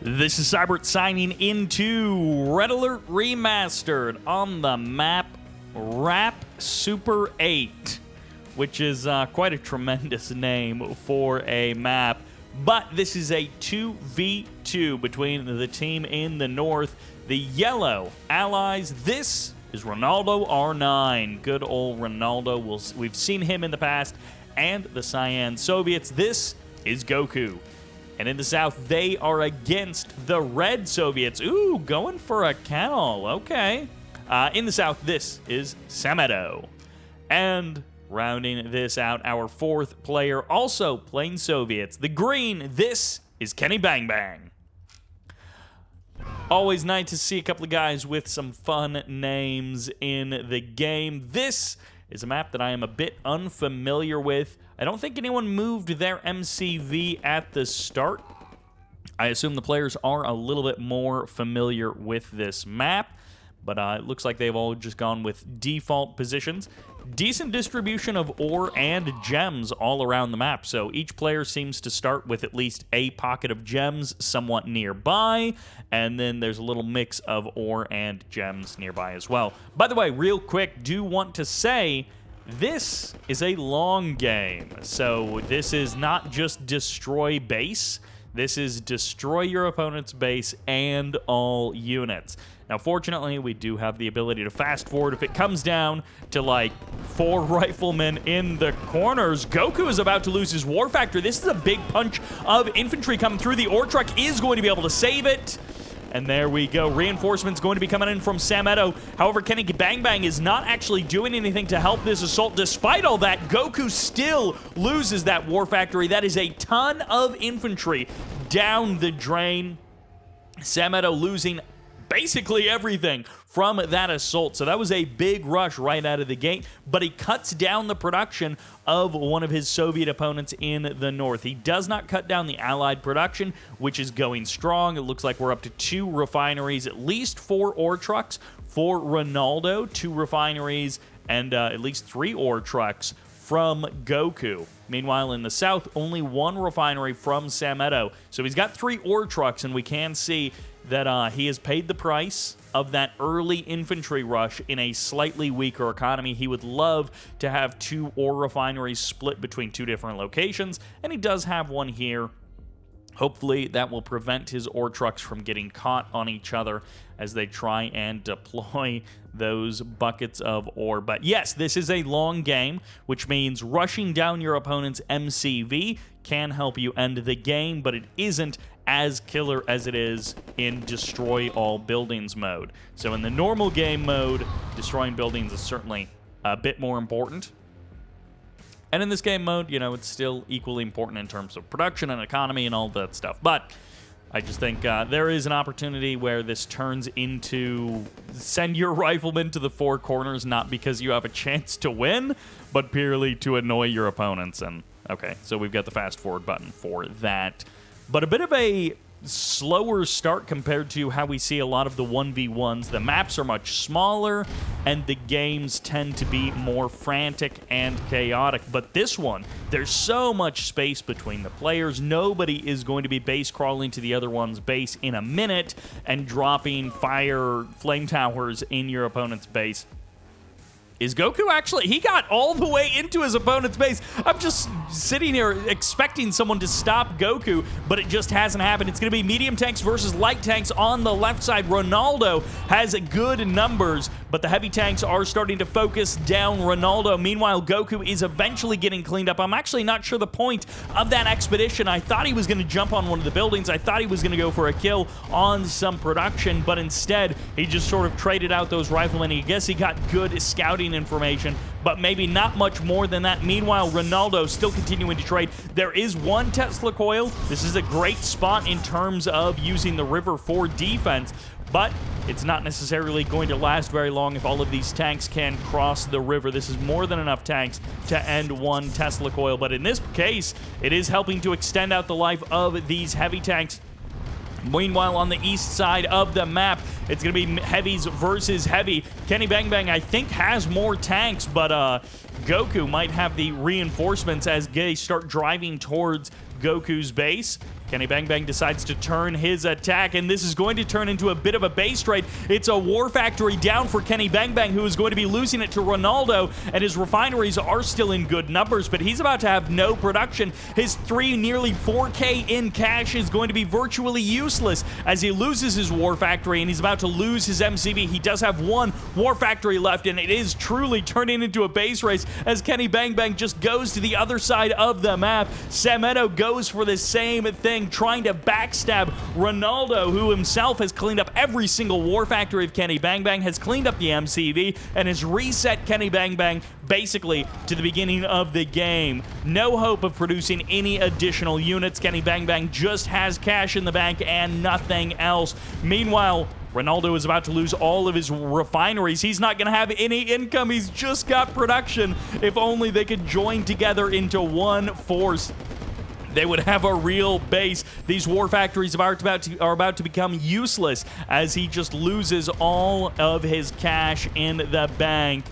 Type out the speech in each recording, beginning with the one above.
This is Cybert signing into Red Alert Remastered on the map RAP Super8, which is quite a tremendous name for a map. But this is a 2v2 between the team in the north, the yellow allies. This is Ronaldo-r9. Good old Ronaldo. We've seen him in the past. And the Cyan Soviets. This is Goku. And in the south, they are against the Red Soviets. Ooh, going for a kennel. Okay. In the south, this is Samuetto. And rounding this out, our fourth player, also playing Soviets. The green, this is KENNYBANGBANG. Always nice to see a couple of guys with some fun names in the game. This is a map that I am a bit unfamiliar with. I don't think anyone moved their MCV at the start. I assume the players are a little bit more familiar with this map, but it looks like they've all just gone with default positions. Decent distribution of ore and gems all around the map, so each player seems to start with at least a pocket of gems somewhat nearby, and then there's a little mix of ore and gems nearby as well. By the way, real quick, do want to say this is a long game, so this is not just destroy base. This is destroy your opponent's base and all units. Now, fortunately, we do have the ability to fast forward if it comes down to, like, 4 riflemen in the corners. Goku is about to lose his war factor. This is a big punch of infantry coming through. The ore truck is going to be able to save it. And there we go. Reinforcements going to be coming in from Samuetto. However, KENNYBANGBANG is not actually doing anything to help this assault. Despite all that, Goku still loses that war factory. That is a ton of infantry down the drain. Samuetto losing basically everything from that assault. So that was a big rush right out of the gate, but he cuts down the production of one of his Soviet opponents in the north. He does not cut down the Allied production, which is going strong. It looks like we're up to 2 refineries, at least 4 ore trucks for Ronaldo, 2 refineries, and at least 3 ore trucks from Goku. Meanwhile, in the south, only 1 refinery from Samuetto. So he's got 3 ore trucks, and we can see that he has paid the price of that early infantry rush in a slightly weaker economy. He would love to have 2 ore refineries split between 2 different locations, and he does have one here. Hopefully, that will prevent his ore trucks from getting caught on each other as they try and deploy those buckets of ore. But yes, this is a long game, which means rushing down your opponent's MCV can help you end the game, but it isn't as killer as it is in destroy all buildings mode. So in the normal game mode, destroying buildings is certainly a bit more important. And in this game mode, you know, it's still equally important in terms of production and economy and all that stuff. But I just think there is an opportunity where this turns into send your riflemen to the 4 corners, not because you have a chance to win, but purely to annoy your opponents. And okay, so we've got the fast forward button for that. But a bit of a slower start compared to how we see a lot of the 1v1s. The maps are much smaller, and the games tend to be more frantic and chaotic. But this one, there's so much space between the players. Nobody is going to be base crawling to the other one's base in a minute and dropping fire flame towers in your opponent's base. Is Goku actually... He got all the way into his opponent's base. I'm just sitting here expecting someone to stop Goku, but it just hasn't happened. It's going to be medium tanks versus light tanks on the left side. Ronaldo has good numbers, but the heavy tanks are starting to focus down Ronaldo. Meanwhile, Goku is eventually getting cleaned up. I'm actually not sure the point of that expedition. I thought he was going to jump on one of the buildings. I thought he was going to go for a kill on some production, but instead, he just sort of traded out those riflemen. I guess he got good scouting information, but maybe not much more than that. Meanwhile, Ronaldo still continuing to trade. There is 1 Tesla coil. This is a great spot in terms of using the river for defense, but it's not necessarily going to last very long if all of these tanks can cross the river. This is more than enough tanks to end 1 Tesla coil, but in this case, it is helping to extend out the life of these heavy tanks. Meanwhile, on the east side of the map, it's going to be heavies versus heavy. KENNYBANGBANG, I think, has more tanks, but Goku might have the reinforcements as they start driving towards Goku's base. KENNYBANGBANG decides to turn his attack, and this is going to turn into a bit of a base trade. It's a war factory down for KENNYBANGBANG, who is going to be losing it to Ronaldo, and his refineries are still in good numbers, but he's about to have no production. His nearly 4K in cash is going to be virtually useless as he loses his war factory, and he's about to lose his MCV. He does have one war factory left, and it is truly turning into a base race as KENNYBANGBANG just goes to the other side of the map. Samuetto goes for the same thing, trying to backstab Ronaldo, who himself has cleaned up every single war factory of KENNYBANGBANG, has cleaned up the MCV, and has reset KENNYBANGBANG basically to the beginning of the game. No hope of producing any additional units. KENNYBANGBANG just has cash in the bank and nothing else. Meanwhile, Ronaldo is about to lose all of his refineries. He's not going to have any income. He's just got production. If only they could join together into one force, they would have a real base. These war factories are about to become useless as he just loses all of his cash in the bank.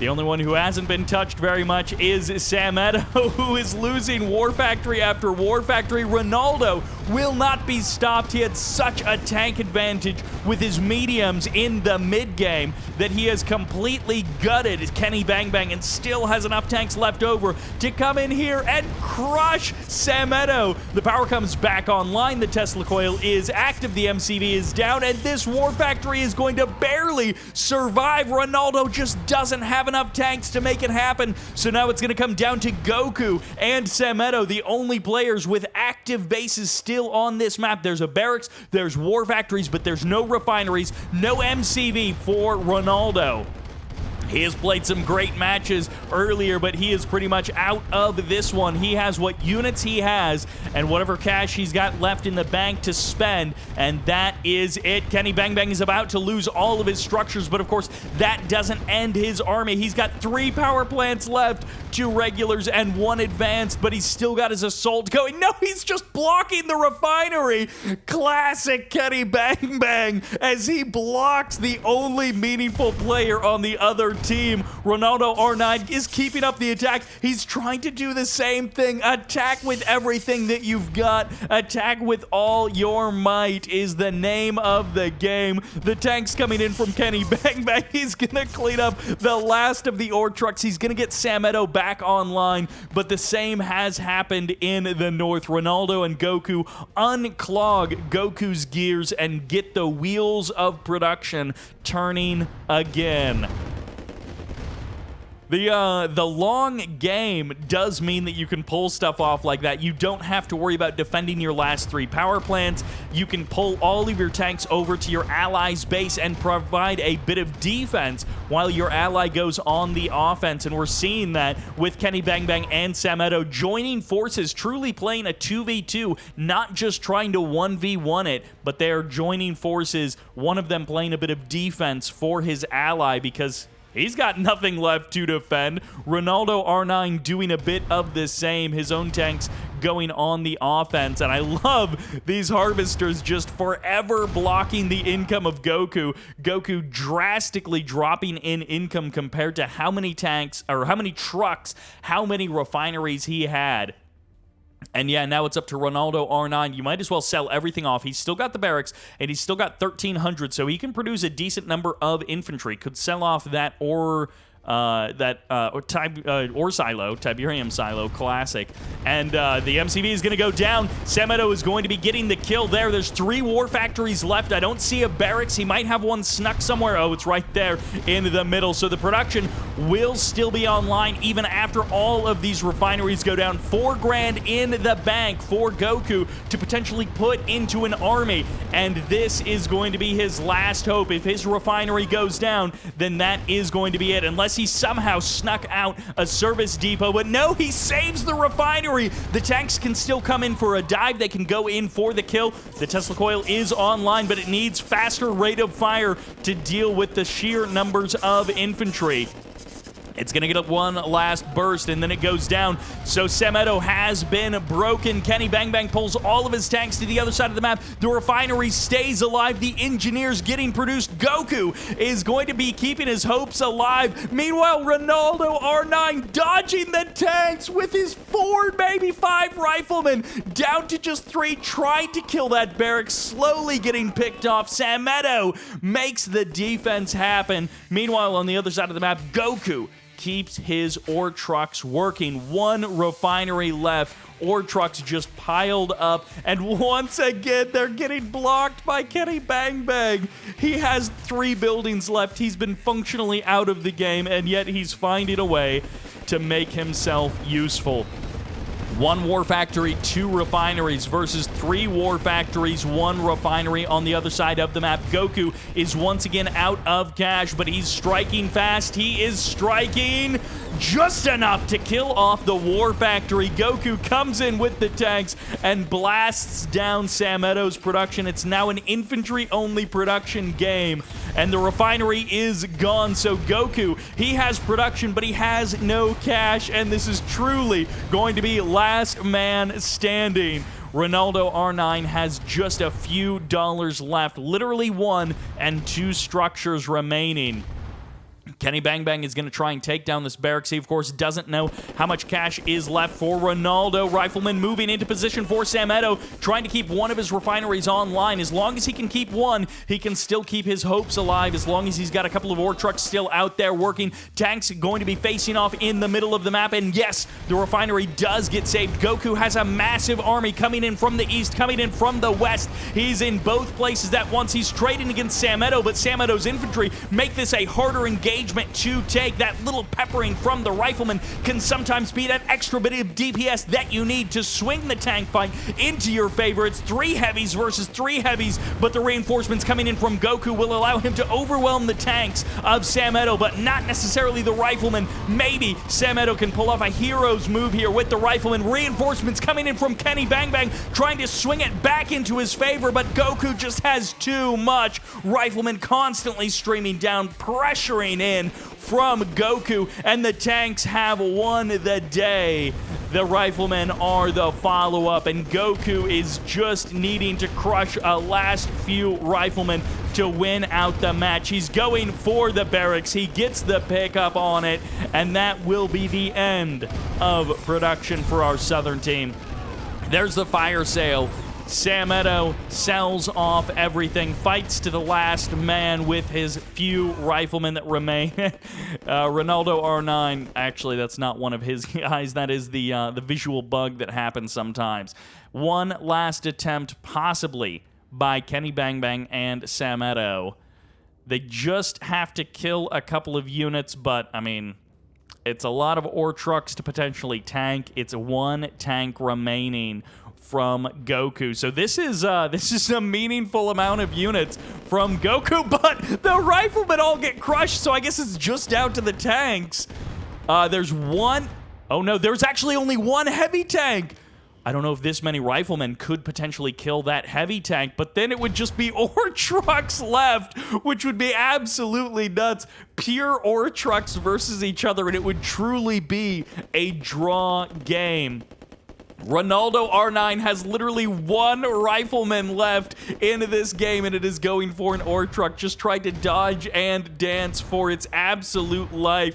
The only one who hasn't been touched very much is Samuetto, who is losing war factory after war factory. Ronaldo will not be stopped. He had such a tank advantage with his mediums in the mid game that he has completely gutted KENNYBANGBANG and still has enough tanks left over to come in here and crush Samuetto. The power comes back online. The Tesla coil is active. The MCV is down, and this war factory is going to barely survive. Ronaldo just doesn't have enough tanks to make it happen, so now it's going to come down to Goku and Samuetto, the only players with active bases still on this map. There's a barracks, there's war factories, but there's no refineries, no MCV for Ronaldo. He has played some great matches earlier, but he is pretty much out of this one. He has what units he has and whatever cash he's got left in the bank to spend, and that is it. KENNYBANGBANG is about to lose all of his structures, but of course, that doesn't end his army. He's got 3 power plants left, 2 regulars and 1 advanced, but he's still got his assault going. No, he's just blocking the refinery. Classic KENNYBANGBANG as he blocks the only meaningful player on the other team. Ronaldo-r9 is keeping up the attack. He's trying to do the same thing. Attack with everything that you've got. Attack with all your might is the name of the game. The tank's coming in from KENNYBANGBANG. He's gonna clean up the last of the ore trucks. He's gonna get Samuetto back online, but the same has happened in the north. Ronaldo and Goku unclog Goku's gears and get the wheels of production turning again. The long game does mean that you can pull stuff off like that. You don't have to worry about defending your last 3 power plants. You can pull all of your tanks over to your ally's base and provide a bit of defense while your ally goes on the offense. And we're seeing that with KENNYBANGBANG and Samuetto joining forces, truly playing a 2v2, not just trying to 1v1 it, but they're joining forces, one of them playing a bit of defense for his ally because he's got nothing left to defend. Ronaldo-r9 doing a bit of the same. His own tanks going on the offense. And I love these harvesters just forever blocking the income of Goku. Goku drastically dropping in income compared to how many tanks, or how many trucks, how many refineries he had. And yeah, now it's up to Ronaldo-r9. You might as well sell everything off. He's still got the barracks, and he's still got 1,300, so he can produce a decent number of infantry. Could sell off that ore silo, Tiberium silo, classic. And the MCV is going to go down. Samuetto is going to be getting the kill there. There's 3 war factories left. I don't see a barracks. He might have one snuck somewhere. Oh, it's right there in the middle. So the production will still be online even after all of these refineries go down. 4 grand in the bank for Goku to potentially put into an army. And this is going to be his last hope. If his refinery goes down, then that is going to be it. Unless he somehow snuck out a service depot, but no, he saves the refinery. The tanks can still come in for a dive. They can go in for the kill. The Tesla coil is online, but it needs faster rate of fire to deal with the sheer numbers of infantry. It's going to get one last burst, and then it goes down. So Samuetto has been broken. KENNYBANGBANG pulls all of his tanks to the other side of the map. The refinery stays alive. The engineer's getting produced. Goku is going to be keeping his hopes alive. Meanwhile, Ronaldo-r9 dodging the tanks with his 4, maybe 5 riflemen. Down to just 3, trying to kill that barracks. Slowly getting picked off. Samuetto makes the defense happen. Meanwhile, on the other side of the map, Goku keeps his ore trucks working. 1 refinery left. Ore trucks just piled up, and once again, they're getting blocked by KENNYBANGBANG. He has 3 buildings left. He's been functionally out of the game, and yet he's finding a way to make himself useful. 1 war factory, 2 refineries versus 3 war factories, 1 refinery on the other side of the map. Goku is once again out of cash, but he's striking fast. He is striking just enough to kill off the war factory. Goku comes in with the tanks and blasts down Samuetto's production. It's now an infantry-only production game, and the refinery is gone. So Goku, he has production, but he has no cash, and this is truly going to be last man standing. Ronaldo-r9 has just a few dollars left, literally 1 and 2 structures remaining. KENNYBANGBANG is going to try and take down this barracks. He, of course, doesn't know how much cash is left for Ronaldo. Rifleman moving into position for Samuetto, trying to keep 1 of his refineries online. As long as he can keep 1, he can still keep his hopes alive. As long as he's got a couple of ore trucks still out there working. Tanks going to be facing off in the middle of the map. And yes, the refinery does get saved. Goku has a massive army coming in from the east, coming in from the west. He's in both places at once. He's trading against Samuetto, but Samuetto's infantry make this a harder engagement to take. That little peppering from the rifleman can sometimes be that extra bit of DPS that you need to swing the tank fight into your favor. It's 3 heavies versus 3 heavies, but the reinforcements coming in from Goku will allow him to overwhelm the tanks of Samuetto, but not necessarily the rifleman. Maybe Samuetto can pull off a hero's move here with the rifleman. Reinforcements coming in from KENNYBANGBANG, trying to swing it back into his favor, but Goku just has too much. Rifleman constantly streaming down, pressuring in from Goku, and the tanks have won the day. The riflemen are the follow-up, and Goku is just needing to crush a last few riflemen to win out the match. He's going for the barracks. He gets the pickup on it, and that will be the end of production for our southern team. There's the fire sale. Samuetto sells off everything, fights to the last man with his few riflemen that remain. Ronaldo-r9, actually, that's not one of his guys. That is the visual bug that happens sometimes. One last attempt, possibly, by KENNYBANGBANG and Samuetto. They just have to kill a couple of units, but, I mean, it's a lot of ore trucks to potentially tank. It's 1 tank remaining from Goku. So this is a meaningful amount of units from Goku, but the riflemen all get crushed, so I guess it's just down to the tanks. There's 1... Oh no, there's actually only 1 heavy tank. I don't know if this many riflemen could potentially kill that heavy tank, but then it would just be ore trucks left, which would be absolutely nuts. Pure ore trucks versus each other, and it would truly be a draw game. Ronaldo-r9 has literally 1 rifleman left in this game, and it is going for an ore truck. Just tried to dodge and dance for its absolute life.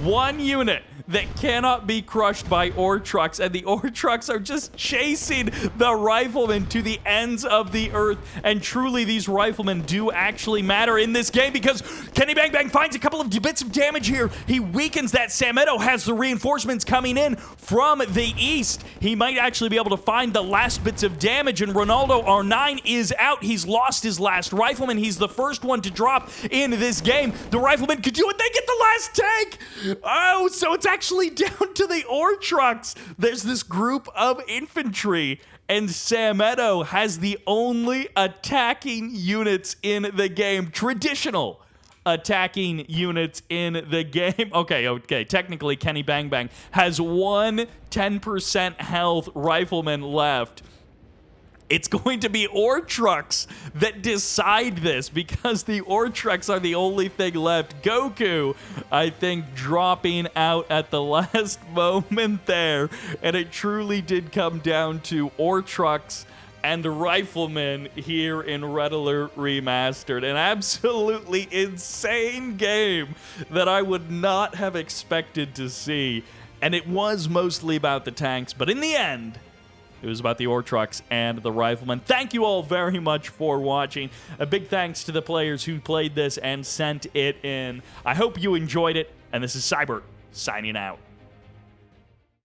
1 unit that cannot be crushed by ore trucks, and the ore trucks are just chasing the riflemen to the ends of the earth. And truly, these riflemen do actually matter in this game, because KENNYBANGBANG finds a couple of bits of damage here. He weakens that. Samuetto has the reinforcements coming in from the east. He might actually be able to find the last bits of damage, and Ronaldo-r9 is out. He's lost his last rifleman. He's the first one to drop in this game. The riflemen could do it. They get the last tank. Oh, so it's actually down to the ore trucks. There's this group of infantry, and Samuetto has the only attacking units in the game. Traditional attacking units in the game. Okay. Technically, KENNYBANGBANG has 1 10% health rifleman left. it's going to be ore trucks that decide this, because the ore trucks are the only thing left. Goku, I think, dropping out at the last moment there, and it truly did come down to ore trucks and Rifleman here in Red Alert Remastered. An absolutely insane game that I would not have expected to see. And it was mostly about the tanks, but in the end, it was about the ore trucks and the Rifleman. Thank you all very much for watching. A big thanks to the players who played this and sent it in. I hope you enjoyed it, and this is Cyber signing out.